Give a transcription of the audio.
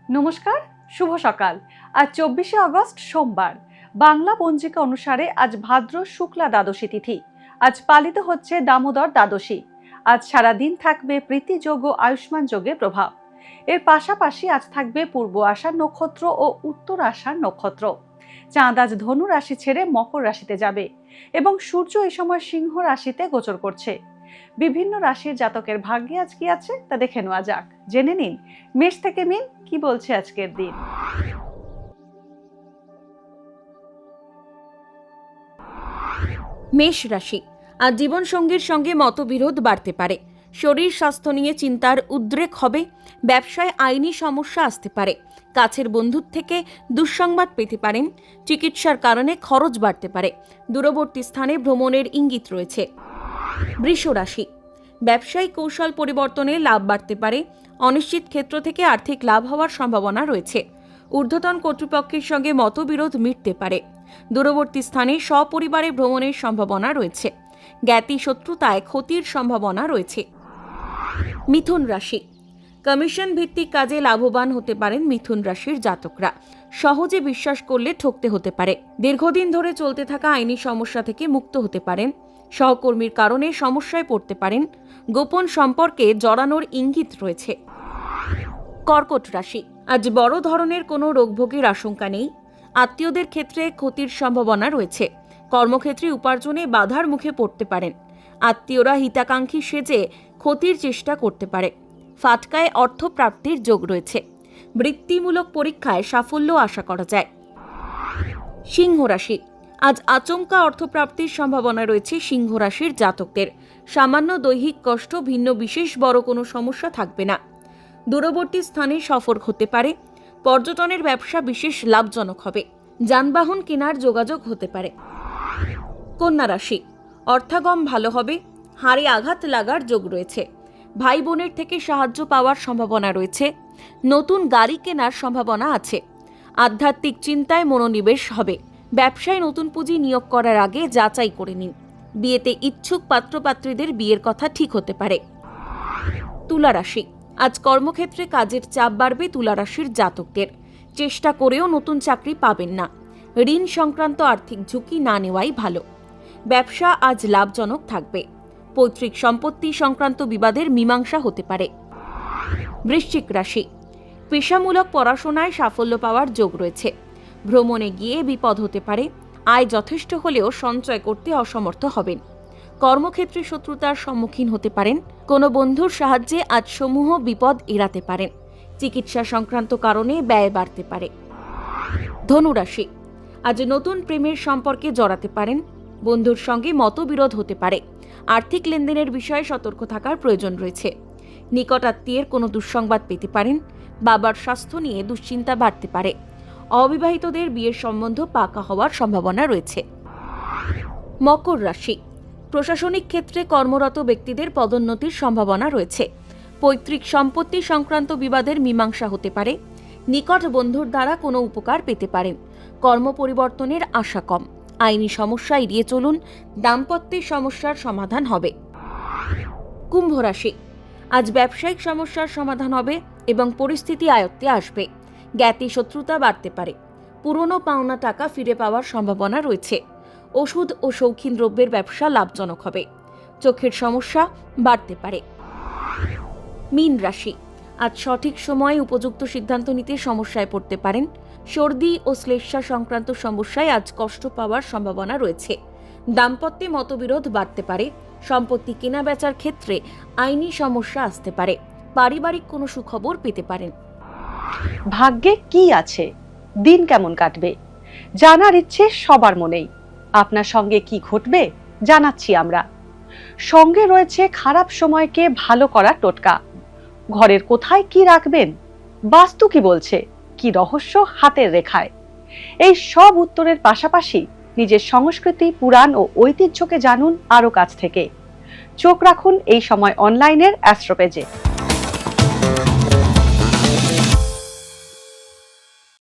নমস্কার, শুভ সকাল। আজ 24শে আগস্ট সোমবার। বাংলা পঞ্জিকা অনুসারে আজ ভাদ্র শুক্লা দ্বাদশী তিথি। আজ পালিত হচ্ছে দামোদর দ্বাদশী। আজ সারা দিন থাকবে প্রীতিযোগ ও আয়ুষ্মান যোগের প্রভাব। এর পাশাপাশি আজ থাকবে পূর্ব আষাঢ় নক্ষত্র ও উত্তর আষাঢ় নক্ষত্র। চাঁদ আজ ধনু রাশি ছেড়ে মকর রাশিতে যাবে এবং সূর্য এই সময় সিংহ রাশিতে গোচর করছে। বিভিন্ন রাশির জাতকের ভাগ্যে আজ কি আছে তা দেখে নেওয়া যাক। জেনে নিন মেষ থেকে মিন কি বলছে আজকের দিন। মেষ রাশি, আজ জীবনসঙ্গীর সঙ্গে মতবিরোধ বাড়তে পারে। শরীর স্বাস্থ্য নিয়ে চিন্তার উদ্রেক হবে। ব্যবসায় আইনি সমস্যা আসতে পারে। কাছের বন্ধুর থেকে দুঃসংবাদ পেতে পারেন। চিকিৎসার কারণে খরচ বাড়তে পারে। দূরবর্তী স্থানে ভ্রমণের ইঙ্গিত রয়েছে। বৃষ রাশি, ব্যবসায়িক কৌশল পরিবর্তনে লাভ বাড়তে পারে। অনিশ্চিত ক্ষেত্র থেকে আর্থিক লাভ হওয়ার সম্ভাবনা রয়েছে। ঊর্ধ্বতন কর্তৃপক্ষের সঙ্গে মতবিরোধ মিটতে পারে। দূরবর্তী স্থানে সপরিবারে ভ্রমণের সম্ভাবনা রয়েছে। জ্ঞাতি শত্রুতায় ক্ষতির সম্ভাবনা রয়েছে। মিথুন রাশি, কমিশন ভিত্তিক কাজে লাভবান হতে পারেন মিথুন রাশির জাতকরা। সহজে বিশ্বাস করলে ঠকতে হতে পারে। দীর্ঘদিন ধরে চলতে থাকা আইনি সমস্যা থেকে মুক্ত হতে পারেন। সহকর্মীর কারণে সমস্যায় পড়তে পারেন। গোপন সম্পর্কে জড়ানোর ইঙ্গিত রয়েছে। কর্কট রাশি, আজ বড় ধরনের কোনো রোগভোগের আশঙ্কা নেই। আত্মীয়দের ক্ষেত্রে ক্ষতির সম্ভাবনা রয়েছে। কর্মক্ষেত্রে উপার্জনে বাধার মুখে পড়তে পারেন। আত্মীয়রা হিতাকাঙ্ক্ষী সেজে ক্ষতির চেষ্টা করতে পারে। ফাটকায় অর্থপ্রাপ্তির যোগ রয়েছে। বৃত্তিমূলক পরীক্ষায় সাফল্য আশা করা যায়। সিংহ রাশি, আজ আচমকা অর্থপ্রাপ্তির সম্ভাবনা রয়েছে সিংহ রাশির জাতকদের। সামান্য দৈহিক কষ্ট ভিন্ন বিশেষ বড় কোনো সমস্যা থাকবে না। দূরবর্তী স্থানে সফর হতে পারে। পর্যটনের ব্যবসা বিশেষ লাভজনক হবে। যানবাহন কেনার যোগাযোগ হতে পারে। কন্যা রাশি, অর্থাগম ভালো হবে। হাড়ে আঘাত লাগার যোগ রয়েছে। ভাই বোনের থেকে সাহায্য পাওয়ার সম্ভাবনা রয়েছে। নতুন গাড়ি কেনার সম্ভাবনা আছে। আধ্যাত্মিক চিন্তায় মনোনিবেশ হবে। ব্যবসায় নতুন পুঁজি নিয়োগ করার আগে যাচাই করে নিন। বিয়েতে ইচ্ছুক পাত্রপাত্রীদের বিয়ের কথা ঠিক হতে পারে। তুলা রাশি, আজ কর্মক্ষেত্রে কাজের চাপ বাড়বে তুলা রাশির জাতকদের। চেষ্টা করেও নতুন চাকরি পাবেন না। ঋণ সংক্রান্ত আর্থিক ঝুঁকি না নেওয়াই ভালো। ব্যবসা আজ লাভজনক থাকবে। পৈতৃক সম্পত্তি সংক্রান্ত বিবাদের মীমাংসা হতে পারে। বৃশ্চিক রাশি, পেশামূলক পড়াশোনায় সাফল্য পাওয়ার যোগ রয়েছে। ভ্রমণে গিয়ে বিপদ হতে পারে। আয় যথেষ্ট হলেও সঞ্চয় করতে অসমর্থ হবেন। কর্মক্ষেত্রে শত্রুতার সম্মুখীন হতে পারেন। কোনো বন্ধুর সাহায্যে আজ সমূহ বিপদ এড়াতে পারেন। চিকিৎসা সংক্রান্ত কারণে ব্যয় বাড়তে পারে। ধনুরাশি, আজ নতুন প্রেমের সম্পর্কে জড়াতে পারেন। বন্ধুর সঙ্গে মতবিরোধ হতে পারে। আর্থিক লেনদেনের বিষয়ে সতর্ক থাকার প্রয়োজন রয়েছে। নিকট আত্মীয়ের কোনো দুঃসংবাদ পেতে পারেন। বাবার স্বাস্থ্য নিয়ে দুশ্চিন্তা বাড়তে পারে। অবিবাহিতদের বিয়ের সম্বন্ধ পাকা হওয়ার সম্ভাবনা রয়েছে। মকর রাশি, প্রশাসনিক ক্ষেত্রে কর্মরত ব্যক্তিদের পদোন্নতির সম্ভাবনা রয়েছে। পৈতৃক সম্পত্তি সংক্রান্ত বিবাদের মীমাংসা হতে পারে। নিকট বন্ধুর দ্বারা কোনো উপকার পেতে পারেন। কর্ম পরিবর্তনের আশা কম। আইনি সমস্যা এড়িয়ে চলুন। দাম্পত্যের সমস্যার সমাধান হবে। কুম্ভ রাশি, আজ ব্যবসায়িক সমস্যার সমাধান হবে এবং পরিস্থিতি আয়ত্তে আসবে। জ্ঞাতি শত্রুতা বাড়তে পারে। পুরনো পাওনা টাকা ফিরে পাওয়ার সম্ভাবনা রয়েছে। ওষুধ ও শৌখিন দ্রব্যের ব্যবসা লাভজনক হবে। চোখের সমস্যা বাড়তে পারে। মীন রাশি, আজ সঠিক সময়ে উপযুক্ত সিদ্ধান্ত নিতে সমস্যায় পড়তে পারেন। সর্দি ও শ্লেষ্মা সংক্রান্ত সমস্যায় আজ কষ্ট পাওয়ার সম্ভাবনা রয়েছে। দাম্পত্যে মতবিরোধ বাড়তে পারে। সম্পত্তি কেনা বেচার ক্ষেত্রে আইনি সমস্যা আসতে পারে। পারিবারিক কোনো সুখবর পেতে পারেন। ভাগ্যে কি আছে, দিন কেমন কাটবে, জানার ইচ্ছে সবার মনেই। আপনার সঙ্গে কি ঘটবে জানাচ্ছি আমরা। সঙ্গে রয়েছে খারাপ সময়কে ভালো করার টোটকা। ঘরের কোথায় কি রাখবেন, বাস্তু কি বলছে, কি রহস্য হাতের রেখায়। এই সব উত্তরের পাশাপাশি নিজের সংস্কৃতি, পুরাণ ও ঐতিহ্যকে জানুন আরো কাছ থেকে। চোখ রাখুন এই সময় অনলাইনের অ্যাস্ট্রো পেজে।